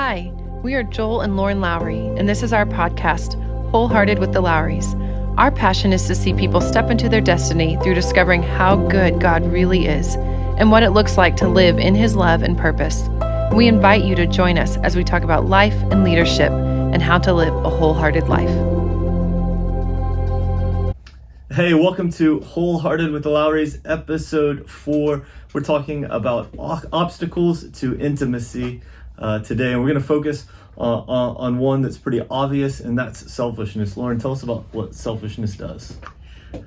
Hi, we are Joel and Lauren Lowry, and this is our podcast, Wholehearted with the Lowrys. Our passion is to see people step into their destiny through discovering how good God really is and what it looks like to live in His love and purpose. We invite you to join us as we talk about life and leadership and how to live a wholehearted life. Hey, welcome to Wholehearted with the Lowrys, episode 4. We're talking about obstacles to intimacy today, and we're going to focus on one that's pretty obvious, and that's selfishness. Lauren, tell us about what selfishness does.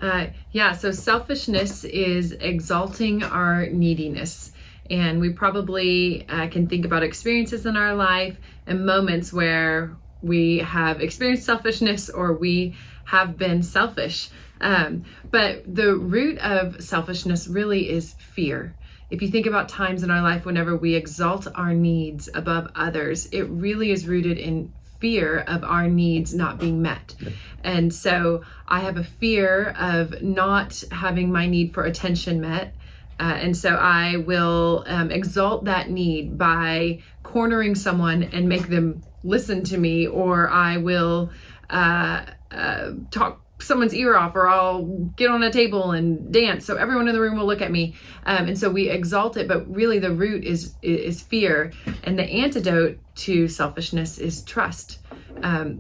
So selfishness is exalting our neediness. And we probably can think about experiences in our life and moments where we have experienced selfishness or we have been selfish. But the root of selfishness really is fear. If you think about times in our life whenever we exalt our needs above others, it really is rooted in fear of our needs not being met. And so I have a fear of not having my need for attention met. And so I will exalt that need by cornering someone and make them listen to me, or I will talk someone's ear off, or I'll get on a table and dance so everyone in the room will look at me. And so we exalt it, but really the root is fear. And the antidote to selfishness is trust.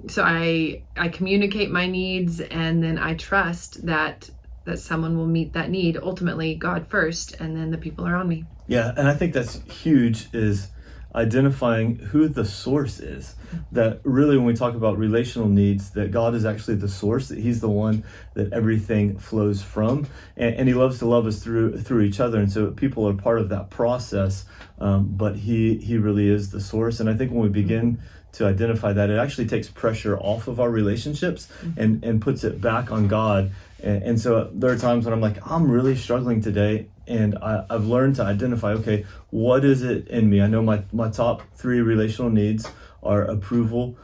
So I communicate my needs, and then I trust that someone will meet that need, ultimately God first, and then the people around me. Yeah, and I think that's huge, is identifying who the source is. That really, when we talk about relational needs, that God is actually the source, that He's the one that everything flows from, and He loves to love us through each other, and so people are part of that process, but He really is the source. And I think when we begin to identify that, it actually takes pressure off of our relationships and puts it back on God. And so there are times when I'm like, I'm really struggling today, and I've learned to identify, okay, what is it in me? I know my top 3 relational needs are approval,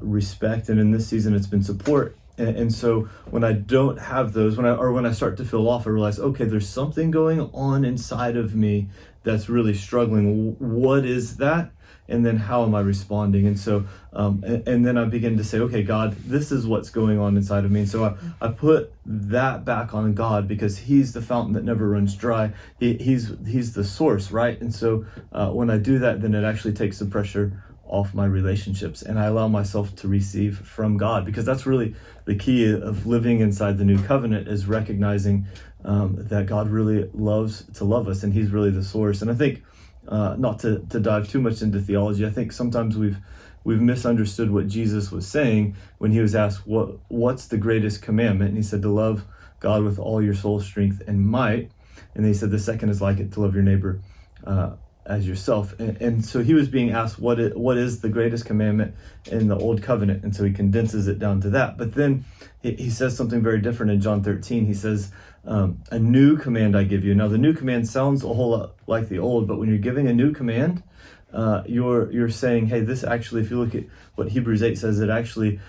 respect, and in this season it's been support. And so when I don't have those, when I start to feel off, I realize, okay, there's something going on inside of me that's really struggling. What is that? And then how am I responding? And so, and then I begin to say, okay, God, this is what's going on inside of me. And so I put that back on God, because He's the fountain that never runs dry. He's the source, right? And so when I do that, then it actually takes the pressure off my relationships, and I allow myself to receive from God, because that's really the key of living inside the new covenant, is recognizing that God really loves to love us, and He's really the source. And I think, not to dive too much into theology, I think sometimes we've misunderstood what Jesus was saying when He was asked what's the greatest commandment, and He said to love God with all your soul, strength, and might. And then He said the second is like it, to love your neighbor as yourself. And so He was being asked what is the greatest commandment in the old covenant, and so He condenses it down to that. But then He says something very different in John 13. He says, a new command I give you. Now the new command sounds a whole lot like the old, but when you're giving a new command, you're saying, hey, this actually, if you look at what Hebrews 8 says, it actually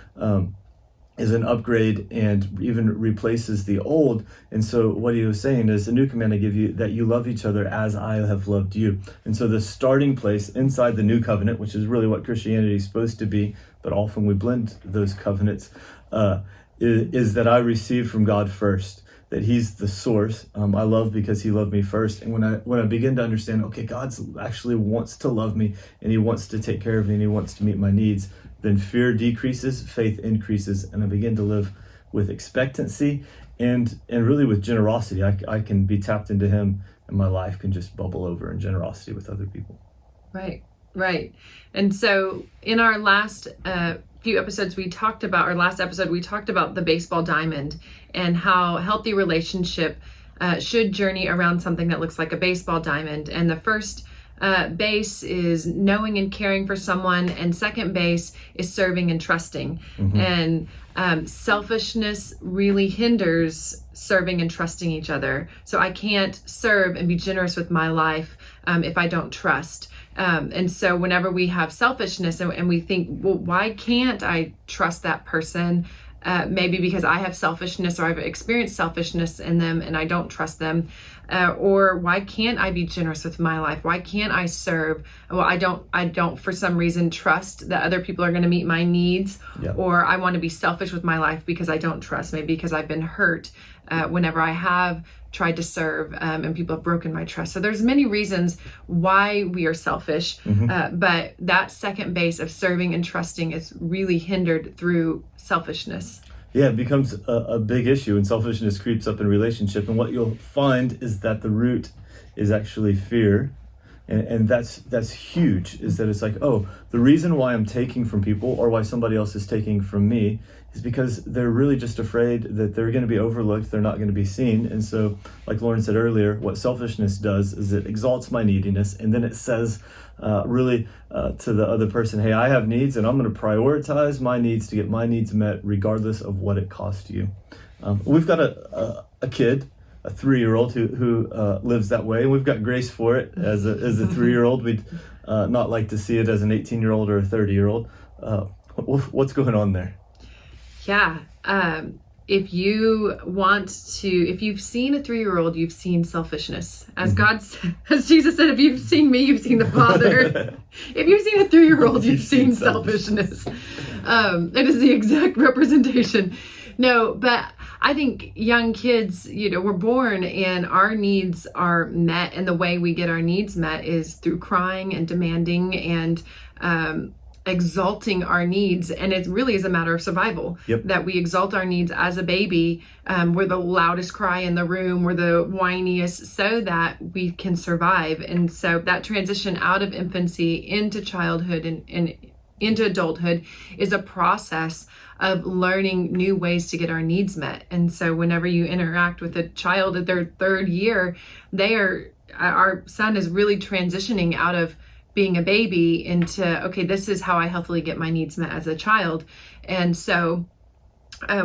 is an upgrade and even replaces the old. And so what He was saying is, the new command I give you, that you love each other as I have loved you. And so the starting place inside the new covenant, which is really what Christianity is supposed to be, but often we blend those covenants, is that I receive from God first, that He's the source. I love because He loved me first. And when I begin to understand, okay, God actually wants to love me, and He wants to take care of me, and He wants to meet my needs, then fear decreases, faith increases, and I begin to live with expectancy and really with generosity. I can be tapped into Him, and my life can just bubble over in generosity with other people. Right. And so in our last few episodes, last episode we talked about the baseball diamond, and how healthy relationship should journey around something that looks like a baseball diamond. And the first base is knowing and caring for someone, and second base is serving and trusting. And selfishness really hinders serving and trusting each other. So I can't serve and be generous with my life if I don't trust. And so whenever we have selfishness and we think, well, why can't I trust that person? maybe because I have selfishness or I've experienced selfishness in them and I don't trust them. Or why can't I be generous with my life? Why can't I serve? Well, I don't for some reason trust that other people are going to meet my needs. Yeah. Or I want to be selfish with my life because I don't trust, maybe because I've been hurt whenever I have tried to serve and people have broken my trust. So there's many reasons why we are selfish, but that second base of serving and trusting is really hindered through selfishness. Yeah, it becomes a big issue, and selfishness creeps up in relationship. And what you'll find is that the root is actually fear. And that's huge, is that it's like, oh, the reason why I'm taking from people or why somebody else is taking from me is because they're really just afraid that they're going to be overlooked, they're not going to be seen. And so, like Lauren said earlier, what selfishness does is it exalts my neediness, and then it says to the other person, hey, I have needs, and I'm going to prioritize my needs to get my needs met regardless of what it costs you. We've got a kid, a 3-year-old who lives that way, and we've got grace for it. As a 3-year-old, we'd not like to see it as an 18-year-old or a 30-year-old. What's going on there? Yeah. If you've seen a 3-year-old, you've seen selfishness. As Jesus said, if you've seen me, you've seen the Father. If you've seen a 3-year-old, you've seen selfishness. It is the exact representation. No, but I think young kids, we're born and our needs are met, and the way we get our needs met is through crying and demanding and exalting our needs. And it really is a matter of survival. Yep. That we exalt our needs as a baby. We're the loudest cry in the room, we're the whiniest, so that we can survive. And so that transition out of infancy into childhood and into adulthood is a process of learning new ways to get our needs met. And so whenever you interact with a child at their 3rd year, our son is really transitioning out of being a baby into, okay, this is how I healthily get my needs met as a child. And so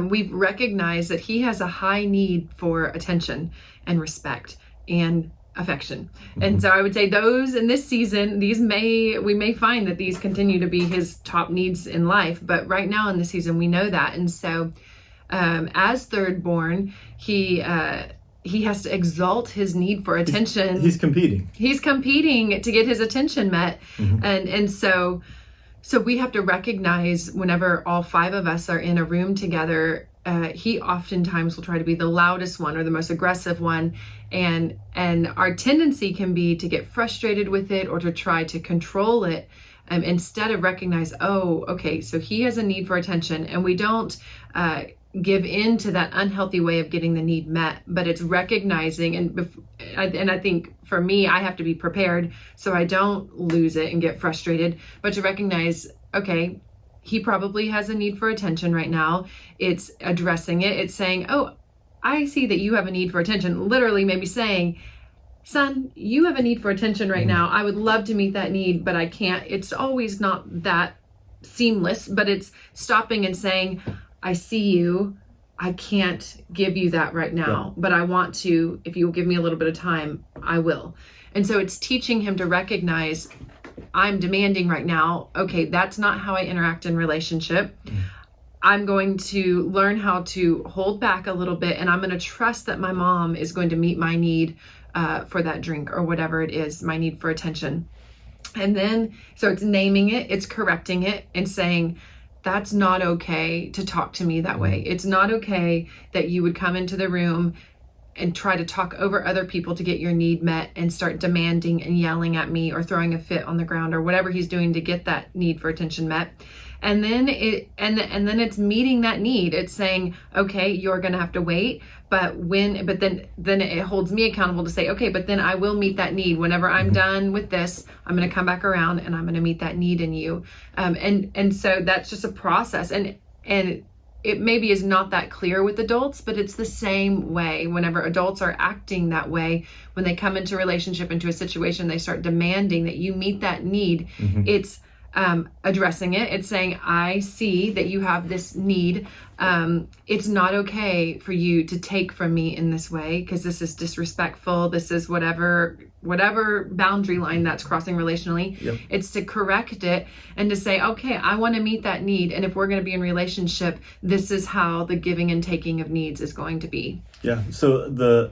we've recognized that he has a high need for attention and respect and affection. And so I would say those in this season, we may find that these continue to be his top needs in life, but right now in this season we know that. And so as third born, he has to exalt his need for attention. He's competing to get his attention met. And so we have to recognize whenever all 5 of us are in a room together, he oftentimes will try to be the loudest one or the most aggressive one, and our tendency can be to get frustrated with it or to try to control it, instead of recognize, oh, okay, so he has a need for attention, and we don't give in to that unhealthy way of getting the need met, but it's recognizing, and I think for me, I have to be prepared so I don't lose it and get frustrated, but to recognize, okay, he probably has a need for attention right now. It's addressing it. It's saying, oh, I see that you have a need for attention. Literally maybe saying, son, you have a need for attention right now. I would love to meet that need, but I can't. It's always not that seamless, but it's stopping and saying, I see you. I can't give you that right now, but I want to. If you'll give me a little bit of time, I will. And so it's teaching him to recognize, I'm demanding right now. Okay, that's not how I interact in relationship. I'm going to learn how to hold back a little bit, and I'm going to trust that my mom is going to meet my need for that drink or whatever it is, my need for attention. And then, so it's naming it, it's correcting it, and saying, that's not okay to talk to me that way. It's not okay that you would come into the room and try to talk over other people to get your need met and start demanding and yelling at me or throwing a fit on the ground or whatever he's doing to get that need for attention met. And then then it's meeting that need. It's saying, okay, you're going to have to wait, but then it holds me accountable to say, okay, but then I will meet that need. Whenever I'm done with this, I'm going to come back around and I'm going to meet that need in you. And so that's just a process. And it maybe is not that clear with adults, but it's the same way. Whenever adults are acting that way, when they come into a relationship, into a situation, they start demanding that you meet that need. It's addressing it. It's saying, I see that you have this need. It's not okay for you to take from me in this way, because this is disrespectful. This is whatever boundary line that's crossing relationally. Yep. It's to correct it and to say, okay, I want to meet that need. And if we're going to be in relationship, this is how the giving and taking of needs is going to be. Yeah. So the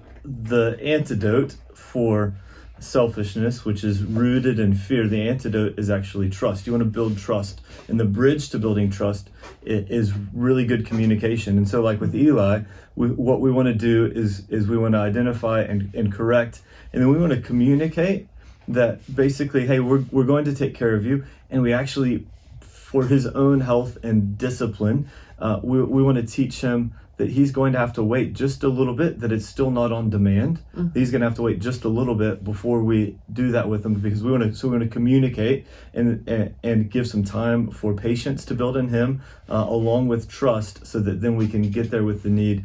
antidote for selfishness, which is rooted in fear, the antidote is actually trust. You want to build trust, and the bridge to building trust is really good communication. And so, like with Eli, what we want to do is we want to identify and correct, and then we want to communicate that basically, hey, we're going to take care of you, and we actually, for his own health and discipline, we want to teach him that he's going to have to wait just a little bit, that it's still not on demand. Mm-hmm. He's going to have to wait just a little bit before we do that with him, because we want to communicate and give some time for patience to build in him, along with trust, so that then we can get there with the need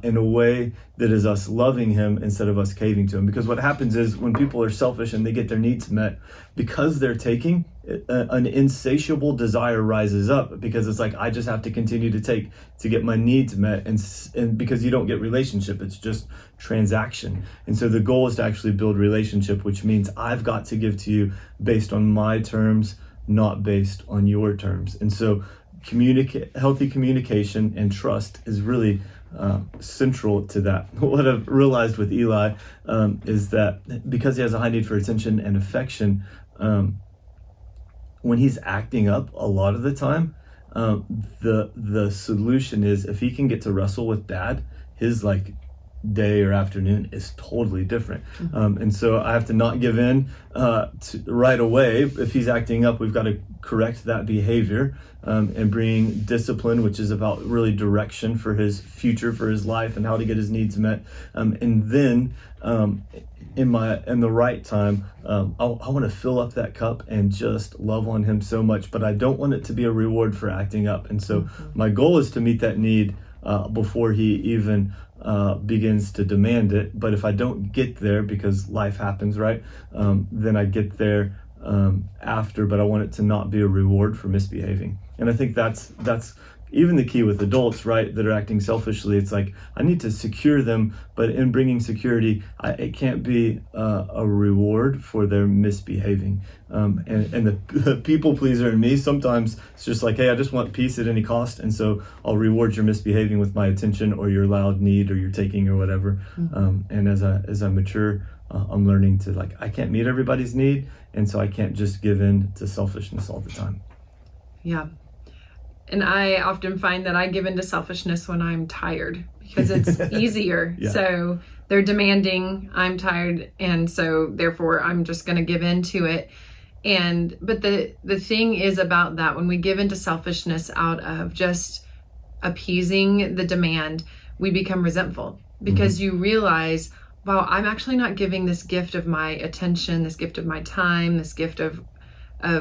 in a way that is us loving him instead of us caving to him. Because what happens is, when people are selfish and they get their needs met, because they're taking, an insatiable desire rises up, because it's like, I just have to continue to take to get my needs met, and because you don't get relationship, it's just transaction. And so the goal is to actually build relationship, which means I've got to give to you based on my terms, not based on your terms. And so healthy communication and trust is really central to that. What I've realized with Eli is that because he has a high need for attention and affection, when he's acting up a lot of the time, the solution is, if he can get to wrestle with dad, his day or afternoon is totally different. And so I have to not give in right away. If he's acting up, we've got to correct that behavior and bring discipline, which is about really direction for his future, for his life, and how to get his needs met. And then in the right time, I want to fill up that cup and just love on him so much, but I don't want it to be a reward for acting up. And so my goal is to meet that need before he even begins to demand it. But if I don't get there, because life happens, right? Then I get there after, but I want it to not be a reward for misbehaving. And I think that's even the key with adults, right, that are acting selfishly. It's like, I need to secure them, but in bringing security, it can't be a reward for their misbehaving. And the people pleaser in me, sometimes it's just like, hey, I just want peace at any cost, and so I'll reward your misbehaving with my attention or your loud need or your taking or whatever. And as I mature, I'm learning to, I can't meet everybody's need, and so I can't just give in to selfishness all the time. Yeah. And I often find that I give into selfishness when I'm tired, because it's easier. Yeah. So they're demanding, I'm tired, and so therefore I'm just going to give into it. But the thing is about that, when we give into selfishness out of just appeasing the demand, we become resentful, because you realize, wow, I'm actually not giving this gift of my attention, this gift of my time, this gift of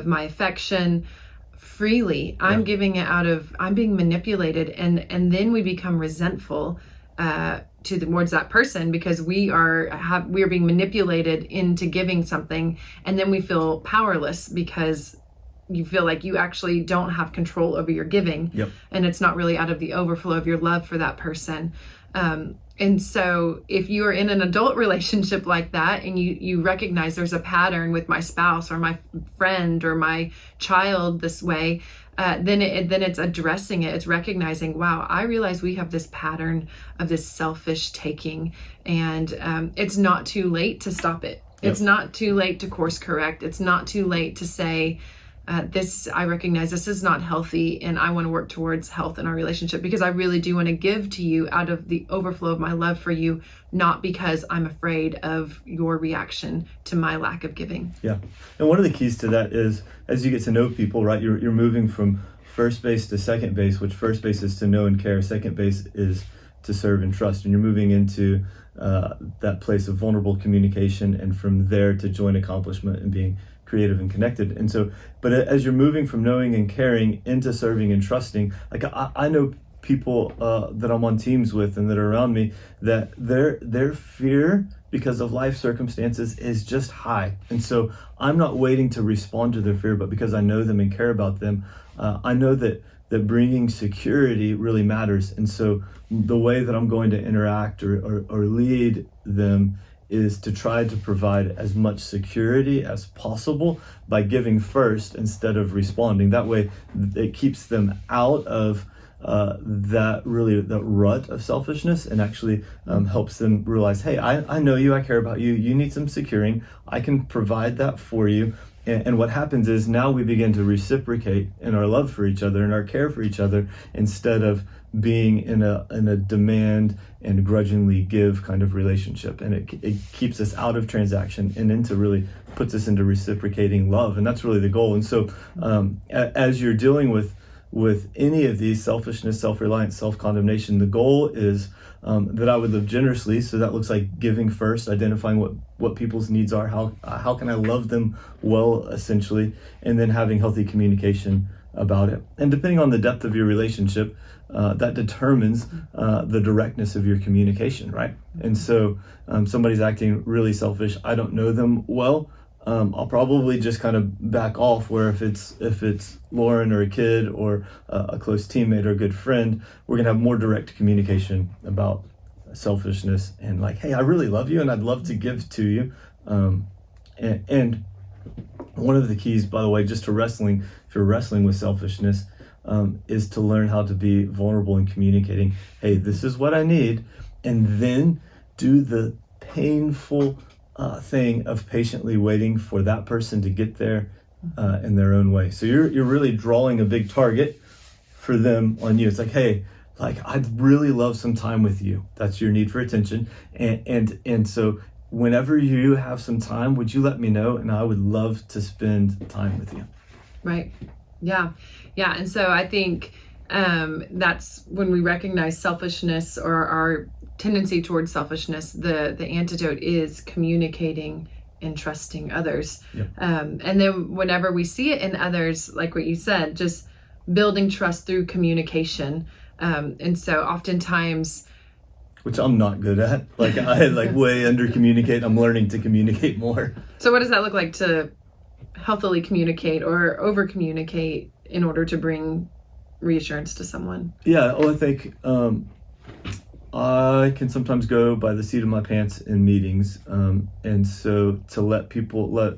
my affection freely. I'm giving it I'm being manipulated, and then we become resentful towards that person, because we are being manipulated into giving something, and then we feel powerless because you feel like you actually don't have control over your giving. Yep. And it's not really out of the overflow of your love for that person. And so if you are in an adult relationship like that, and you recognize there's a pattern with my spouse or my friend or my child this way, then it's addressing it. It's recognizing, wow, I realize we have this pattern of this selfish taking, and it's not too late to stop it. Yep. It's not too late to course correct. It's not too late to say, I recognize this is not healthy, and I want to work towards health in our relationship, because I really do want to give to you out of the overflow of my love for you, not because I'm afraid of your reaction to my lack of giving. Yeah. And one of the keys to that is, as you get to know people, right, you're moving from first base to second base, which first base is to know and care. Second base is to serve and trust. And you're moving into that place of vulnerable communication, and from there to joint accomplishment and being creative and connected. And so, but as you're moving from knowing and caring into serving and trusting, I know people that I'm on teams with and that are around me, that their fear because of life circumstances is just high. And so I'm not waiting to respond to their fear, but because I know them and care about them, I know that bringing security really matters. And so the way that I'm going to interact or lead them is to try to provide as much security as possible by giving first instead of responding. That way it keeps them out of that rut of selfishness, and actually helps them realize, hey, I know you, I care about you, you need some securing, I can provide that for you. And what happens is now we begin to reciprocate in our love for each other and our care for each other, instead of being in a demand and grudgingly give kind of relationship. And it keeps us out of transaction and puts us into reciprocating love. And that's really the goal. And so as you're dealing with any of these, selfishness, self-reliance, self-condemnation, the goal is that I would live generously. So that looks like giving first, identifying what people's needs are, how can I love them well, essentially, and then having healthy communication about it. And depending on the depth of your relationship, that determines the directness of your communication, right? And so somebody's acting really selfish, I don't know them well, I'll probably just kind of back off. Where if it's Lauren or a kid or a close teammate or a good friend, we're gonna have more direct communication about selfishness and like, hey, I really love you and I'd love to give to you. And one of the keys, by the way, just to wrestling, if you're wrestling with selfishness, is to learn how to be vulnerable in communicating. Hey, this is what I need, and then do the painful thing of patiently waiting for that person to get there in their own way. So you're really drawing a big target for them on you. It's like, hey, like I'd really love some time with you. That's your need for attention, and so whenever you have some time, would you let me know? And I would love to spend time with you. Right. Yeah. And so I think that's when we recognize selfishness or our tendency towards selfishness, the antidote is communicating and trusting others. Yep. And then whenever we see it in others, like what you said, just building trust through communication. And so oftentimes, which I'm not good at. Like I way under communicate. I'm learning to communicate more. So what does that look like to healthily communicate or over communicate in order to bring reassurance to someone? Yeah, well, I think I can sometimes go by the seat of my pants in meetings, and so to let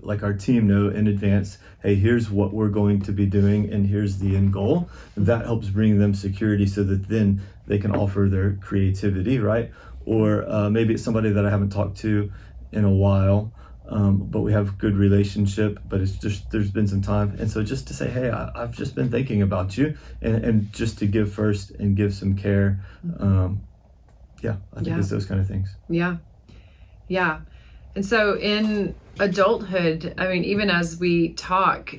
like our team know in advance, hey, here's what we're going to be doing and here's the end goal. That helps bring them security so that then they can offer their creativity, right? Or maybe it's somebody that I haven't talked to in a while, but we have good relationship, but it's just, there's been some time. And so just to say, hey, I've just been thinking about you, and just to give first and give some care. I think it's those kind of things. Yeah. And so in adulthood, I mean, even as we talk,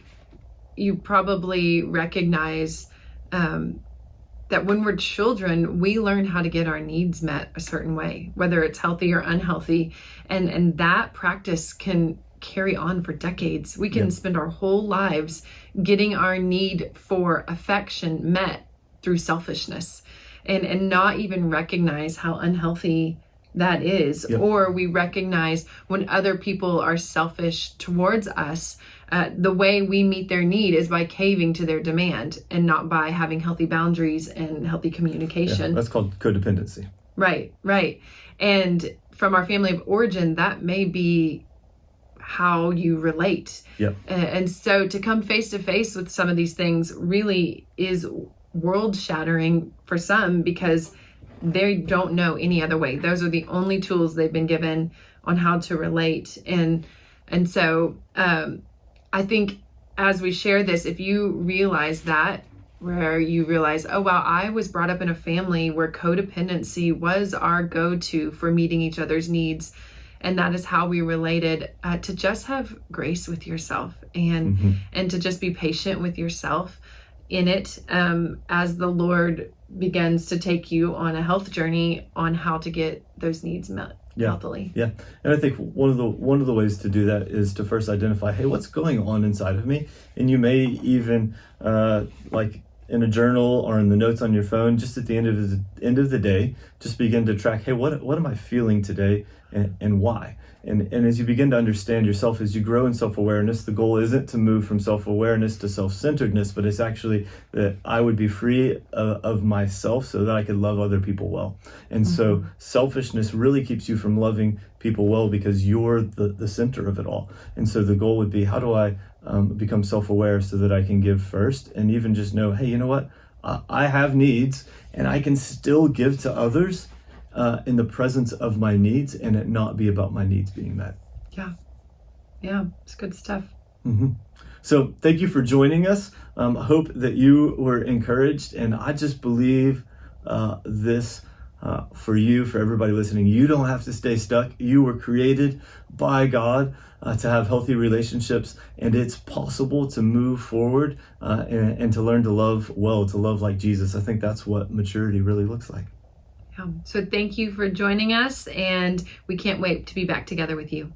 you probably recognize that when we're children, we learn how to get our needs met a certain way, whether it's healthy or unhealthy. And that practice can carry on for decades. We can spend our whole lives getting our need for affection met through selfishness and not even recognize how unhealthy that is. Or we recognize when other people are selfish towards us, the way we meet their need is by caving to their demand and not by having healthy boundaries and healthy communication. That's called codependency. Right. And from our family of origin, that may be how you relate. And so to come face to face with some of these things really is world shattering for some, because they don't know any other way. Those are the only tools they've been given on how to relate. And so I think as we share this, if you realize that, where you realize, oh wow, I was brought up in a family where codependency was our go-to for meeting each other's needs, and that is how we related, to just have grace with yourself and to just be patient with yourself in it, as the Lord begins to take you on a health journey on how to get those needs met healthily. And I think one of the ways to do that is to first identify, hey, what's going on inside of me? And you may even in a journal or in the notes on your phone, just at the end of the day, just begin to track, hey, what am I feeling today, and why? And as you begin to understand yourself, as you grow in self-awareness, the goal isn't to move from self-awareness to self-centeredness, but it's actually that I would be free of myself so that I could love other people well. And so selfishness really keeps you from loving people well because you're the center of it all. And so the goal would be, how do I become self-aware so that I can give first, and even just know, hey, you know what? I have needs, and I can still give to others in the presence of my needs, and it not be about my needs being met. Yeah, it's good stuff. So thank you for joining us. I hope that you were encouraged, and I just believe this for you, for everybody listening. You don't have to stay stuck. You were created by God to have healthy relationships, and it's possible to move forward and to learn to love well, to love like Jesus. I think that's what maturity really looks like. So thank you for joining us, and we can't wait to be back together with you.